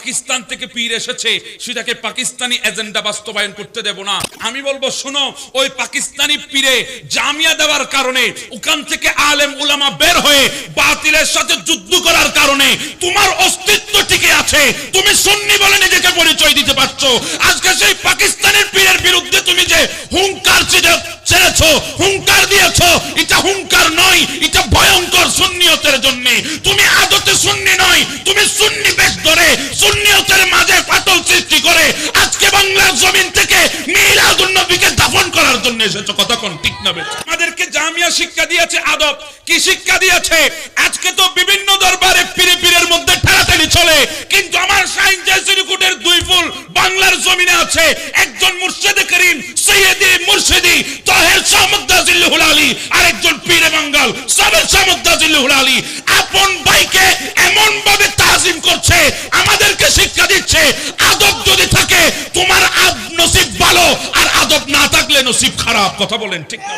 পাকিস্তান থেকে পীর এসেছে সেটাকে পাকিস্তানি এজেন্ডা বাস্তবায়ন করতে দেব না। আমি বলবো শোনো, ওই পাকিস্তানি পীরে জামিয়া দেওয়ার কারণে, ওখান থেকে আলেম উলামা বের হয়ে বাতিলের সাথে যুদ্ধ করার কারণে তোমার অস্তিত্ব টিকে আছে। তুমি সুন্নি বলে নিজেকে পরিচয় দিতে পারছো। আজকে সেই পাকিস্তানের পীরের বিরুদ্ধে তুমি যে হুঙ্কার ছেড়েছো, হুঙ্কার দিয়েছো, এটা হুঙ্কার নয়, এটা ভয়ঙ্কর সুন্নিয়তের জন্য। তুমি আদতে সুন্নি নয়, তুমি সুন্নি বেশ ধরে সুন্নিয়তের মাঝে ফাটল সৃষ্টি করে আজকে বাংলার জমিন থেকে মিলাদুন নবীকে দাফন করার জন্য এসেছো। কথা কোন ঠিক না? আমাদেরকে জামিয়া শিক্ষা দিয়েছে, আদব কি শিক্ষা দিয়েছে? আজকে তো বিভিন্ন দরবারে পীরের মধ্যে ঠেলাঠেলি চলে, কিন্তু আমার শাইন জাসিরুকুটের দুই ফুল বাংলার জমিনে আছে। একজন মুর্শিদে করিম সৈয়দি মুর্শিদি তাহের শাহ মুদাজিল্লুল আলী, আর একজন পীরে বাঙ্গাল সাবের শাহ মুদাজিল্লুল আলী আপন ভাইকে এমন ভাবে তাজিম করছে, আমাদেরকে শিক্ষা দিচ্ছে আদব যদি থাকে তোমার নসিব ভালো, আর আদব না থাকলে নসিব খারাপ। কথা বলেন ঠিক না?